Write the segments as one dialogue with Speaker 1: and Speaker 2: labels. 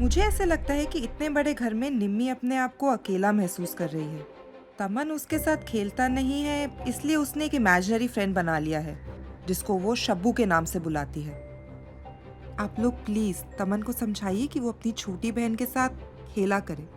Speaker 1: मुझे ऐसे लगता है कि इतने बड़े घर में निम्मी अपने आप को अकेला महसूस कर रही है। तमन उसके साथ खेलता नहीं है, इसलिए उसने एक इमेजिनरी फ्रेंड बना लिया है जिसको वो शब्बू के नाम से बुलाती है। आप लोग प्लीज तमन को समझाइए कि वो अपनी छोटी बहन के साथ खेला करे।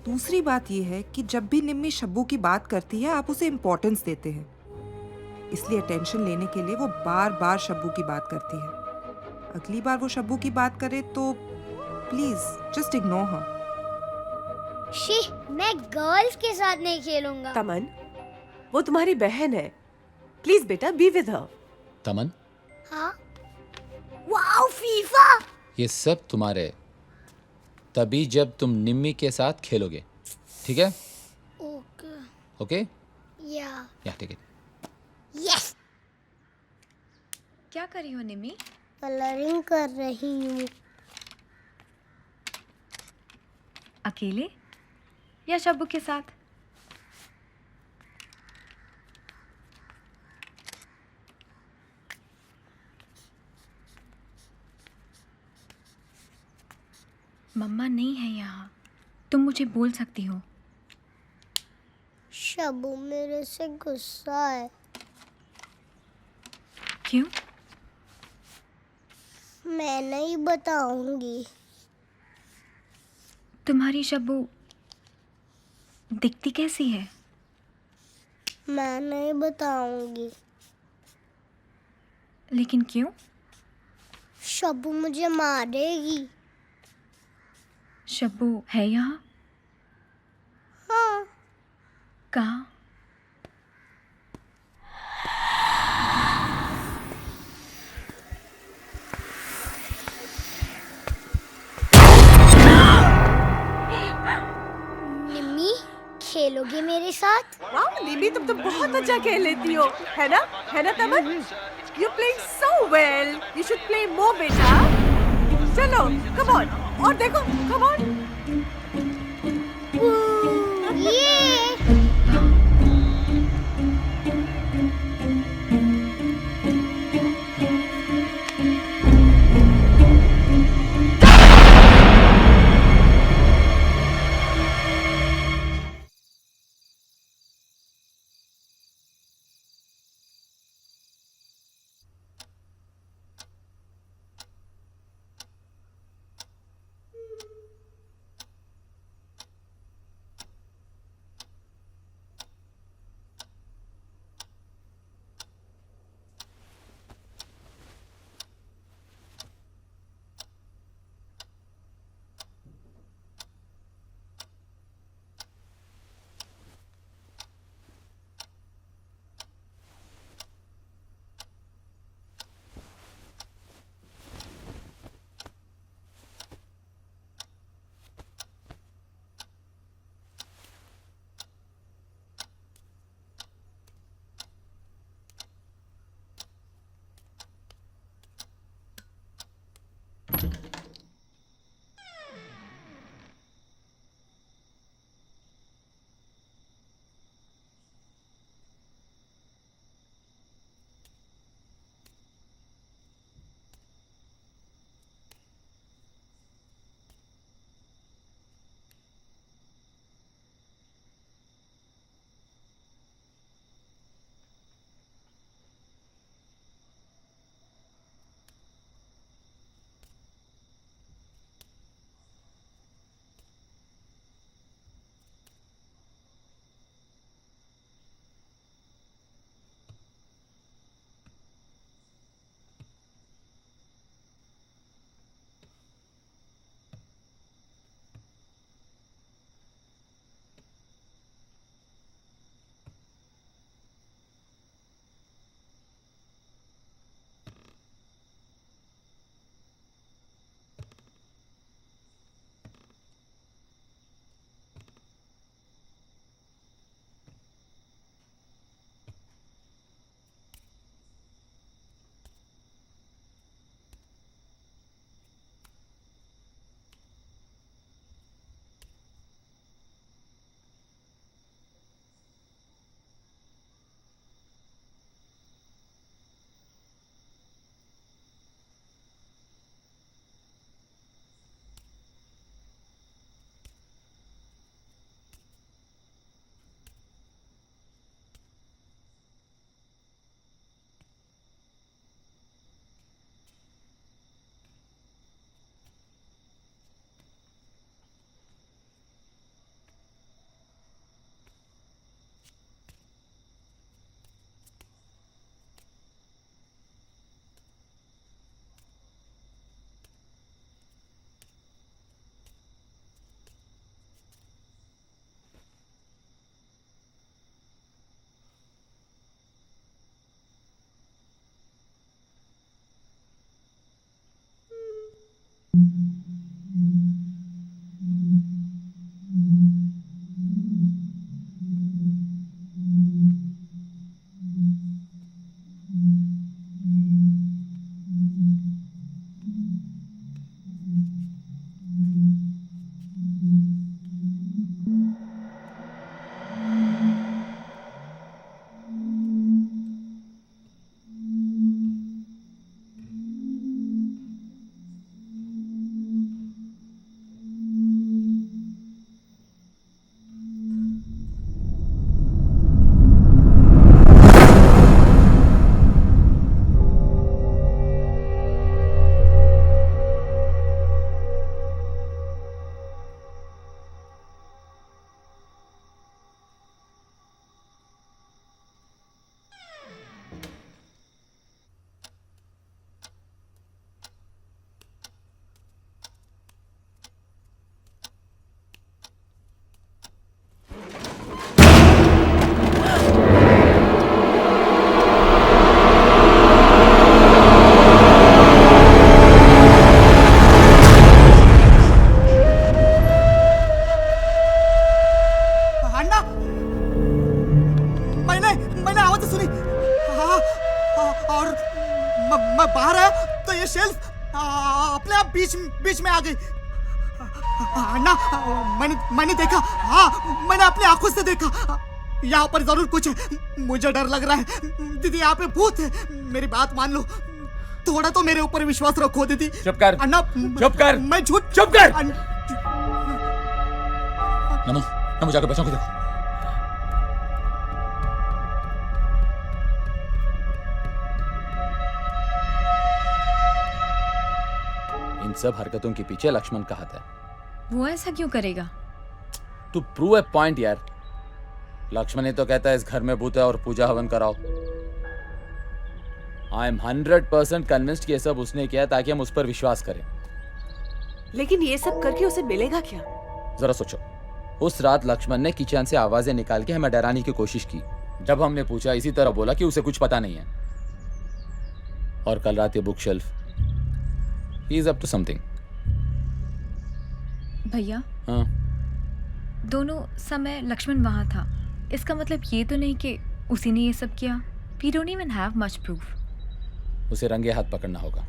Speaker 1: दूसरी बात यह है कि जब भी निम्मी शब्बू की बात करती है आप उसे इम्पोर्टेंस देते हैं, इसलिए अटेंशन लेने के लिए वो बार बार शब्बू की बात करती है। अगली बार वो शब्बू की बात करे तो please just ignore her.
Speaker 2: She, मैं गर्ल्स के साथ नहीं खेलूंगा।
Speaker 3: तमन, वो तुम्हारी बहन है। प्लीज बेटा, बी विद हर।
Speaker 4: तमन,
Speaker 2: हाँ? Wow, FIFA!
Speaker 4: ये सब तुम्हारे तभी जब तुम निम्मी के साथ खेलोगे, ठीक है?
Speaker 2: ओके।
Speaker 4: ओके?
Speaker 2: या
Speaker 4: ठीक है।
Speaker 2: यस।
Speaker 5: क्या कर रही हो निम्मी?
Speaker 2: कलरिंग कर रही हूँ।
Speaker 5: अकेले या शब्बू के साथ? मम्मा नहीं है यहाँ, तुम मुझे बोल सकती हो।
Speaker 2: शब्बू मेरे से गुस्सा है।
Speaker 5: क्यों?
Speaker 2: मैं नहीं बताऊंगी।
Speaker 5: तुम्हारी शब्बू दिखती कैसी है?
Speaker 2: मैं नहीं बताऊंगी।
Speaker 5: लेकिन क्यों?
Speaker 2: शब्बू मुझे मारेगी।
Speaker 5: शब्बू है यहाँ?
Speaker 2: हाँ।
Speaker 5: कहाँ?
Speaker 2: निम्मी, खेलोगे मेरे साथ?
Speaker 3: वाह निमी, तुम तो बहुत अच्छा खेल लेती हो, है ना? है ना तमन? You playing so well. You should play more बेटा। चलो, कम ऑन। और देखो, कम ऑन।
Speaker 2: ये
Speaker 6: बीच में आ गई। अन्ना, मैंने देखा, हाँ मैंने अपनी आंखों से देखा। यहाँ पर जरूर कुछ है, मुझे डर लग रहा है। दीदी यहाँ पे भूत है, मेरी बात मान लो, थोड़ा तो मेरे ऊपर विश्वास रखो दीदी।
Speaker 4: चुप कर
Speaker 6: अन्ना,
Speaker 4: चुप कर,
Speaker 6: मैं झूठ।
Speaker 4: चुप कर। नमो जाकर बच्चों को देखो। इन सब हरकतों के पीछे लक्ष्मण का हाथ है।
Speaker 5: वो ऐसा क्यों करेगा?
Speaker 4: टू प्रूव ए पॉइंट यार। लक्ष्मण ही तो कहता है इस घर में भूत है और पूजा हवन कराओ। आई एम 100% कन्विंस्ड कि ये सब उसने किया ताकि हम उस पर विश्वास करें।
Speaker 3: लेकिन ये सब करके उसे मिलेगा क्या?
Speaker 4: जरा सोचो, उस रात लक्ष्मण ने किचन से आवाजें निकाल के हमें डराने की कोशिश की। जब हमने पूछा, इसी तरह बोला कि उसे कुछ पता नहीं है। और कल रात ये bookshelf, he is up to something.
Speaker 5: भैया,
Speaker 4: हाँ,
Speaker 5: दोनों समय लक्ष्मण वहाँ था। इसका मतलब ये तो नहीं कि उसी ने ये सब किया। We don't even have much proof.
Speaker 4: उसे रंगे हाथ पकड़ना होगा।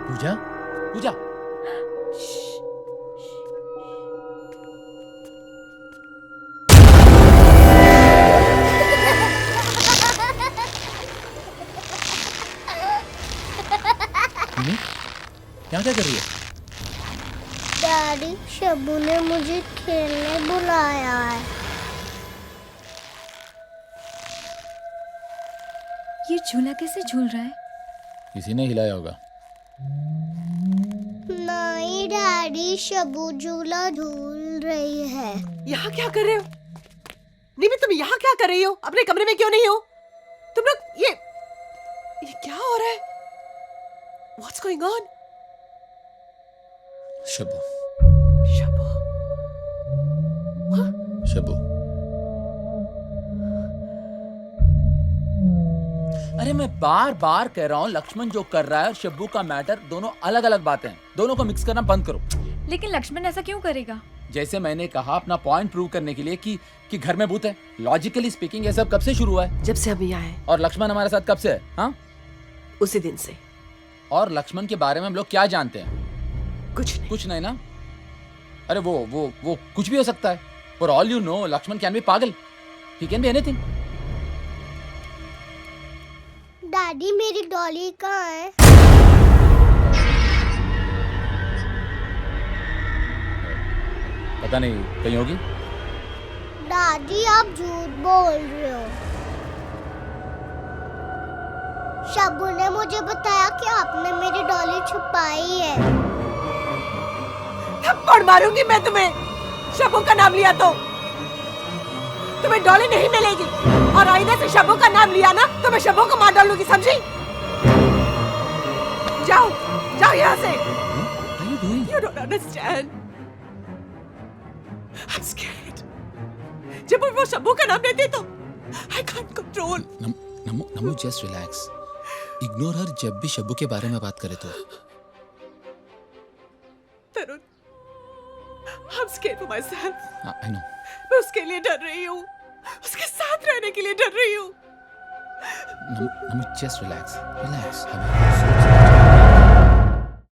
Speaker 4: पूजा, पूजा, यहाँ क्या कर रही है?
Speaker 2: डैडी, शब्बू ने मुझे खेलने बुलाया है।
Speaker 5: ये झूला कैसे झूल रहा है?
Speaker 4: किसी ने हिलाया होगा।
Speaker 2: नहीं डैडी, शब्बू झूला झूल रही है।
Speaker 3: यहाँ क्या कर रहे हो? निमी, तुम यहाँ क्या कर रही हो? अपने कमरे में क्यों नहीं हो? तुम लोग ये क्या हो रहा है? What's going on?
Speaker 4: Shabbu,
Speaker 3: Shabbu,
Speaker 4: Shabbu, अरे मैं बार बार कह रहा हूँ, लक्ष्मण जो कर रहा है और शब्बू का मैटर दोनों अलग अलग बातें हैं। दोनों को मिक्स करना बंद करो।
Speaker 5: लेकिन लक्ष्मण ऐसा क्यों करेगा?
Speaker 4: जैसे मैंने कहा, अपना पॉइंट प्रूव करने के लिए कि घर में भूत है। लॉजिकली स्पीकिंग ये सब कब से शुरू हुआ है?
Speaker 3: जब से हम यहाँ आए,
Speaker 4: और लक्ष्मण हमारे साथ कब से है? हाँ,
Speaker 3: उसी दिन से।
Speaker 4: और लक्ष्मण के बारे में हम लोग क्या जानते हैं? कुछ नहीं ना। अरे वो कुछ भी हो सकता है। For all you know, Lakshman can be पागल। He can be anything.
Speaker 2: Daddy, मेरी डॉली कहाँ है?
Speaker 4: पता नहीं, कहीं होगी।
Speaker 2: दादी, आप झूठ बोल रहे हो। शब्बू ने मुझे बताया कि आपने मेरी डॉली छुपाई है।
Speaker 3: थप्पड़ मारूंगी मैं तुम्हें। शब्बू का नाम लिया तो तुम्हें डॉली नहीं मिलेगी, और आईने से शब्बू का नाम लिया ना तो मैं शब्बू को मार डालूंगी, समझी? जाओ जाओ यहाँ से। You don't understand. I'm scared. जब वो शब्बू का नाम लेते तो I can't control.
Speaker 4: NaMo just relax. Ignore her जब भी शब्बू के बारे में बात करे तो।
Speaker 3: तरुण, I'm scared for myself.
Speaker 4: I know
Speaker 3: मैं उसके लिए डर रही हूँ, उसके साथ रहने के लिए डर रही हूँ।
Speaker 4: नमी जस्ट रिलैक्स रिलैक्स